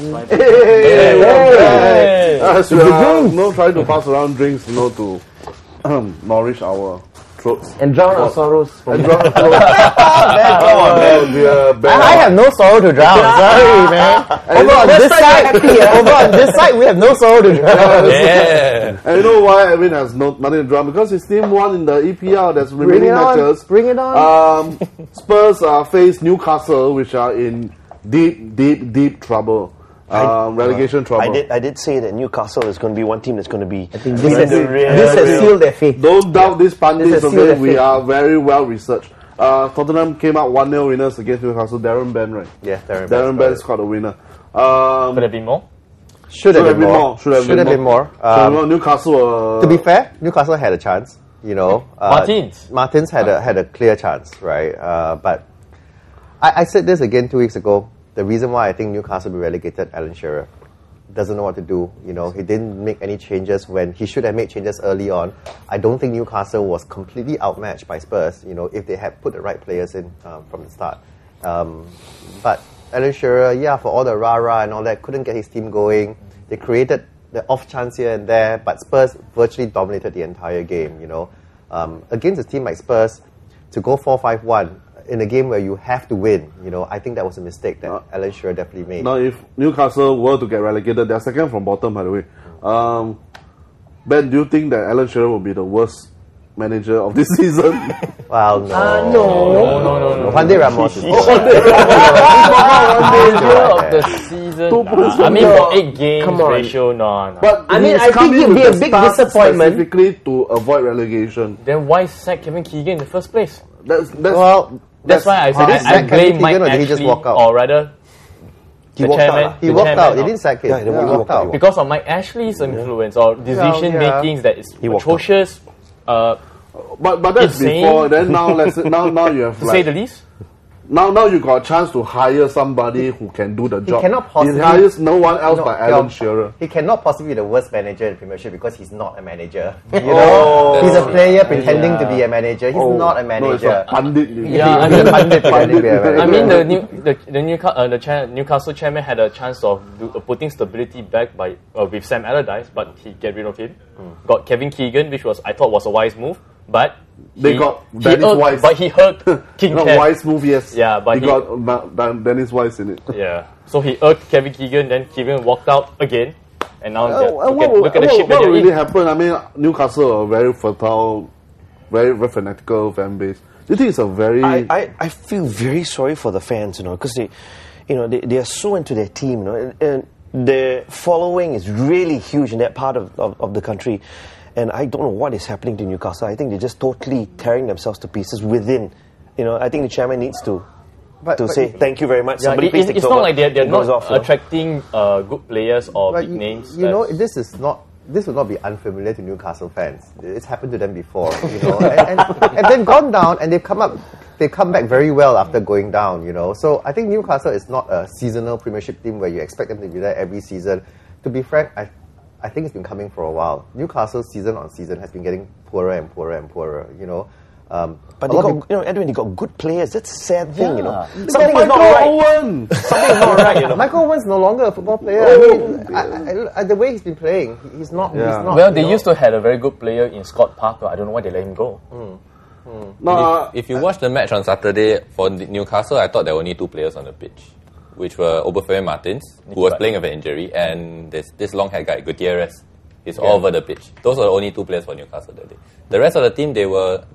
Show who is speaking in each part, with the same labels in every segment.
Speaker 1: We are trying to pass around drinks, to nourish our throats.
Speaker 2: And drown our sorrows.
Speaker 1: And drown our sorrows.
Speaker 2: I have no sorrow to drown. Sorry, man. Over on this side, we have no sorrow to drown.
Speaker 1: Yeah. And you know why Edwin has nothing to drown? Because his team won in the EPL. That's remaining matches.
Speaker 2: Bring it on.
Speaker 1: Spurs face Newcastle, which are in deep trouble. Relegation trouble.
Speaker 3: I did say that Newcastle is going to be one team that's going to be.
Speaker 2: I think this has sealed their fate.
Speaker 1: Don't doubt these pundits. Okay, we are very well researched. Tottenham came out 1-0 winners against Newcastle. Darren Ben, right?
Speaker 3: Yeah,
Speaker 1: Darren Ben scored a winner.
Speaker 4: Could have been more.
Speaker 2: Should have been more.
Speaker 1: Should have been more. Newcastle.
Speaker 2: To be fair, Newcastle had a chance. Martins had a clear chance, right? But I said this again 2 weeks ago. The reason why I think Newcastle will be relegated, Alan Shearer doesn't know what to do. He didn't make any changes when he should have made changes early on. I don't think Newcastle was completely outmatched by Spurs, if they had put the right players in from the start. But Alan Shearer, for all the rah-rah and all that, couldn't get his team going. They created the off chance here and there, but Spurs virtually dominated the entire game, Against a team like Spurs, to go 4-5-1, in a game where you have to win, I think that was a mistake that Alan Shearer definitely made.
Speaker 1: Now, if Newcastle were to get relegated, they're second from bottom, by the way. Ben, do you think that Alan Shearer will be the worst manager of this season?
Speaker 2: Well, no.
Speaker 4: No.
Speaker 2: Juan de Ramos is
Speaker 4: of the season. I mean, for 8 games ratio, no.
Speaker 1: But
Speaker 2: I think it'd be a big disappointment.
Speaker 1: Specifically to avoid relegation.
Speaker 4: Then why sack Kevin Keegan in the first place?
Speaker 1: That's
Speaker 4: why I said I blame Mike Ashley, or rather,
Speaker 2: the chairman. He walked out. He didn't sack him.
Speaker 3: He walked out.
Speaker 4: Because of Mike Ashley's influence or decision makings that is atrocious.
Speaker 1: But that's before. Then now you have
Speaker 4: to say the least.
Speaker 1: Now you got a chance to hire somebody who can do the job.
Speaker 2: He cannot possibly.
Speaker 1: He hires no one else but Alan Shearer.
Speaker 2: He cannot possibly be the worst manager in the Premiership because he's not a manager. He's a player pretending to be a manager. He's not a manager.
Speaker 1: No, it's a pundit.
Speaker 4: I mean, the Newcastle chairman had a chance of putting stability back by with Sam Allardyce, but he get rid of him. Got Kevin Keegan, which I thought was a wise move, but
Speaker 1: they got Dennis Wise.
Speaker 4: But he hurt King Kev.
Speaker 1: Wise move, yes.
Speaker 4: Yeah, but
Speaker 1: he got Dennis Wise in it.
Speaker 4: Yeah, so he irked Kevin Keegan, then Keegan walked out again, and now look at the ship.
Speaker 1: What really happened? I mean, Newcastle are a very fertile, very fanatical fan base. Do you think it's a very?
Speaker 3: I feel very sorry for the fans, because they are so into their team, and their following is really huge in that part of the country. And I don't know what is happening to Newcastle. I think they're just totally tearing themselves to pieces within. I think the chairman needs to say thank you very much.
Speaker 4: Yeah,
Speaker 3: Somebody please take
Speaker 4: it's
Speaker 3: over.
Speaker 4: not like they're not attracting good players or big names.
Speaker 2: This will not be unfamiliar to Newcastle fans. It's happened to them before, and they've gone down and they've come back very well after going down, So I think Newcastle is not a seasonal Premiership team where you expect them to be there every season. To be frank, I think it's been coming for a while. Newcastle season on season has been getting poorer and poorer and poorer,
Speaker 3: But they got, Edwin, they got good players. That's a sad thing,
Speaker 1: Something is not right. Something is
Speaker 3: not right,
Speaker 2: Michael Owen's no longer a football player. The way he's been playing, he's not.
Speaker 4: Well, they used to have a very good player in Scott Parker. I don't know why they let him go.
Speaker 5: No, if you watch the match on Saturday for Newcastle, I thought there were only 2 players on the pitch, which were Oberfeuille Martins, who was playing with an injury, and this long-haired guy, Gutierrez. He's all over the pitch. Those were the only 2 players for Newcastle that day. The rest of the team,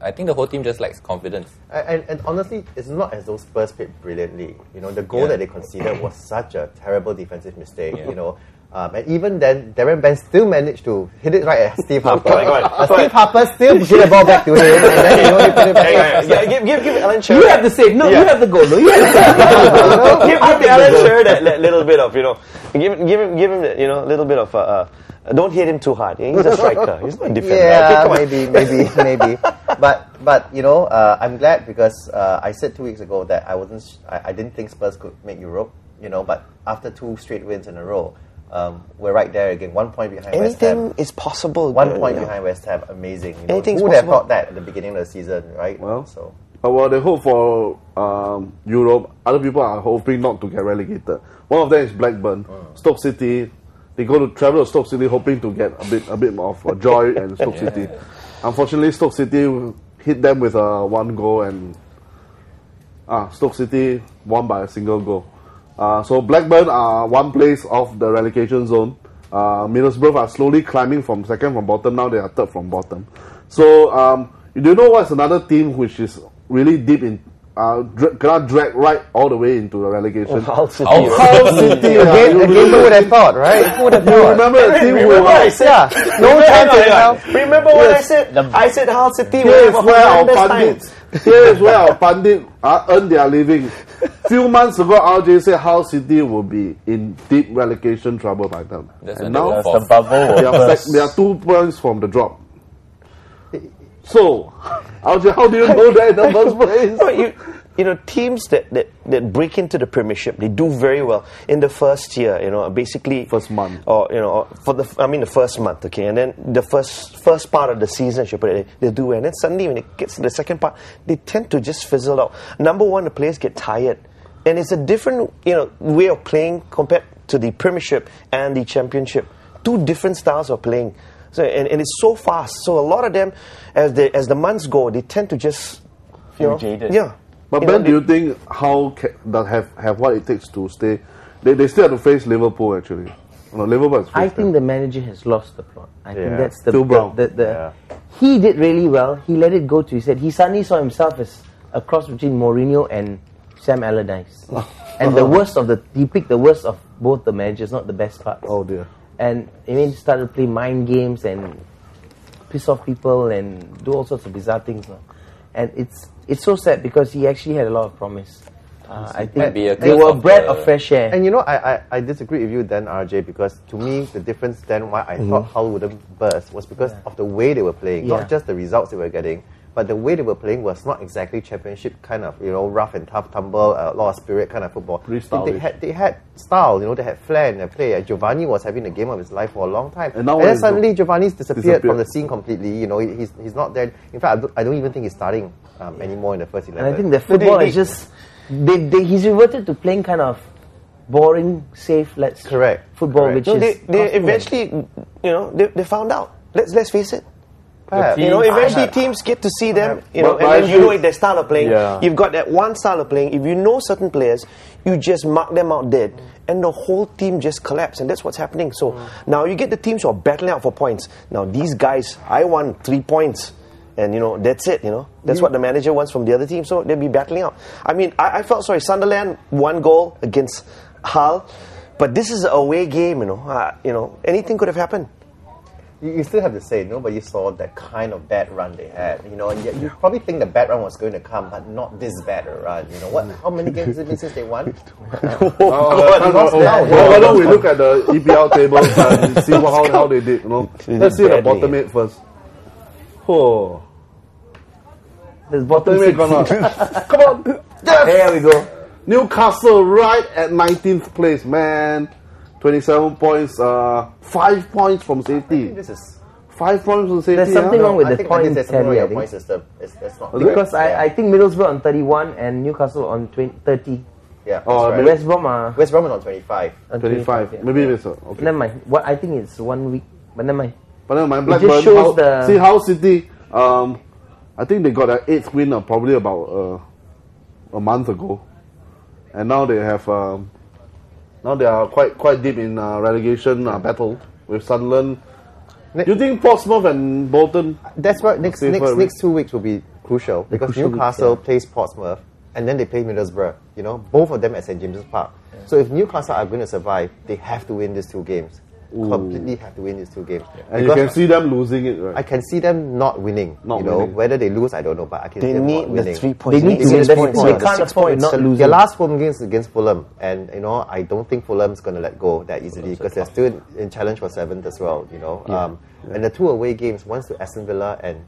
Speaker 5: I think the whole team just lacks confidence.
Speaker 2: And honestly, it's not as though Spurs played brilliantly. The goal that they conceded was such a terrible defensive mistake, and even then, Darren Ben still managed to hit it right at Steve Harper. Steve Harper still hit the ball back to him, and then he put it back.
Speaker 3: Give Alan Shearer.
Speaker 2: You have to save. No, you have the goal. No, you have to save.
Speaker 3: Give Alan Shearer that little bit of, give him the, little bit of. Don't hit him too hard. He's a striker. He's not a defender.
Speaker 2: Yeah, maybe. But I'm glad because I said 2 weeks ago that I didn't think Spurs could make Europe. But after 2 straight wins in a row, we're right there again. 1 point behind West Ham.
Speaker 3: Anything is possible.
Speaker 2: 1 point behind West Ham. Amazing.
Speaker 3: Anything's
Speaker 2: Who would have
Speaker 3: possible.
Speaker 2: thought that at the beginning of the season, right?
Speaker 1: Well, they hope for Europe. Other people are hoping not to get relegated. One of them is Blackburn. Stoke City, they travel to Stoke City hoping to get a bit of joy and Stoke City. Unfortunately, Stoke City hit them with a 1 goal and Stoke City won by a single goal. So Blackburn are 1 place off the relegation zone. Middlesbrough are slowly climbing from second from bottom. Now they are third from bottom. So do you know what's another team which is really deep in cannot drag right all the way into the relegation?
Speaker 3: Hull City.
Speaker 2: Hull City. Again, who would have thought, right? Who would have thought?
Speaker 1: Remember the team
Speaker 3: Remember I said,
Speaker 2: no chance.
Speaker 3: Remember what I said? I said Hull City
Speaker 1: Here
Speaker 3: will
Speaker 1: is
Speaker 3: have a
Speaker 1: where our
Speaker 3: horrendous
Speaker 1: pundits,
Speaker 3: time.
Speaker 1: here is where our pundits earn their living. Few months ago, RJ said Hull City will be in deep relegation trouble by them. And now
Speaker 4: the bubble
Speaker 1: they are 2 points from the drop. So, RJ, how do you know that in the first place?
Speaker 3: No, you know, teams that break into the Premiership, they do very well in the first year. You know, basically
Speaker 1: first month,
Speaker 3: or the first month. Okay, and then the first part of the season, they do well. And then suddenly, when it gets to the second part, they tend to just fizzle out. Number one, the players get tired, and it's a different way of playing compared to the Premiership and the Championship. 2 different styles of playing. So and it's so fast. So a lot of them, as the months go, they tend to just
Speaker 4: jaded.
Speaker 3: Yeah.
Speaker 1: But Ben, do you think how that have what it takes to stay? They still have to face Liverpool actually. No, Liverpool has
Speaker 6: I think the manager has lost the plot. I think that's the
Speaker 1: Phil Brown.
Speaker 6: He did really well. He let it go to his head. He suddenly saw himself as a cross between Mourinho and Sam Allardyce. And he picked the worst of both the managers, not the best parts.
Speaker 1: Oh dear.
Speaker 6: And he started playing mind games and piss off people and do all sorts of bizarre things. And it's so sad because he actually had a lot of promise. I think they were bred of fresh air.
Speaker 2: And I disagree with you then, RJ, because to me the difference then why I thought Hull wouldn't burst was because of the way they were playing, not just the results they were getting, but the way they were playing was not exactly Championship kind of rough and tough tumble, a lot of spirit kind of football. They had style, they had flair in their play. Giovanni was having the game of his life for a long time, and then suddenly Giovanni's disappeared from the scene completely. He's not there. In fact, I don't even think he's starting anymore in the first 11.
Speaker 6: And I think the football is just he's reverted to playing kind of boring, safe, football, which is
Speaker 3: they eventually they found out. Let's face it. Eventually teams get to see them, and then their style of playing. Yeah. You've got that one style of playing. If you know certain players, you just mark them out dead, and the whole team just collapse, and that's what's happening. So now you get the teams who are battling out for points. Now these guys, I want 3 points, and that's it. That's what the manager wants from the other team. So they'll be battling out. I mean, I felt sorry. Sunderland 1 goal against Hull, but this is an away game. Anything could have happened.
Speaker 2: You still have to say nobody saw that kind of bad run they had, and you probably think the bad run was going to come, but not this bad a run. How many games has it been since they won?
Speaker 1: Why don't we look at the EPL tables and see how they did? Let's see the bottom 8 first. Oh,
Speaker 6: there's bottom 8
Speaker 1: gone out. Come on,
Speaker 6: there we go.
Speaker 1: Newcastle right at 19th place, man. 27 points, 5 points from safety.
Speaker 2: This is
Speaker 1: 5 points from safety.
Speaker 6: There's something wrong with the point tally, I think.
Speaker 2: Point system. It's not
Speaker 6: because I think Middlesbrough on 31 and Newcastle on 30.
Speaker 2: Yeah.
Speaker 6: Right. West Brom
Speaker 2: is on 25.
Speaker 1: 25.
Speaker 2: Yeah.
Speaker 1: Maybe it's okay.
Speaker 6: Never mind. I think it's 1 week, but never mind.
Speaker 1: Blackburn,
Speaker 6: it just shows
Speaker 1: see Hull City. I think they got their 8th win probably about a month ago, and now they have. Now they are quite deep in relegation battle with Sunderland. Do you think Portsmouth and Bolton?
Speaker 2: That's right. Next 2 weeks will be crucial because Newcastle plays Portsmouth and then they play Middlesbrough. Both of them at St James's Park. So if Newcastle are going to survive, they have to win these 2 games. Completely have to win these 2 games.
Speaker 1: And you can see them losing it, right?
Speaker 2: I can see them not winning. Whether they lose, I don't know, but I can see them not winning.
Speaker 3: They need the 3 points.
Speaker 6: They need to win 3 points. They can't afford not losing.
Speaker 2: Their last home games against Fulham, and I don't think Fulham's going to let go that easily because they're still in challenge for 7th as well. And the 2 away games, one's to Aston Villa and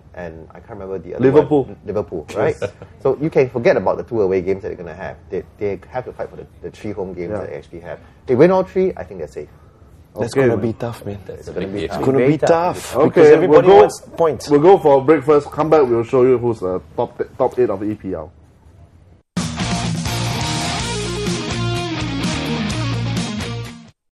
Speaker 2: I can't remember the other one. Liverpool, right? So you can forget about the 2 away games that they're going to have. They have to fight for the 3 home games that they actually have. They win all 3, I think they're safe.
Speaker 3: That's going to be tough, man.
Speaker 2: It's going to be tough.
Speaker 3: It's going to be tough.
Speaker 1: Okay,
Speaker 3: because everybody wants points.
Speaker 1: We'll go for a break first. Come back, we'll show you who's the top 8 of the EPL.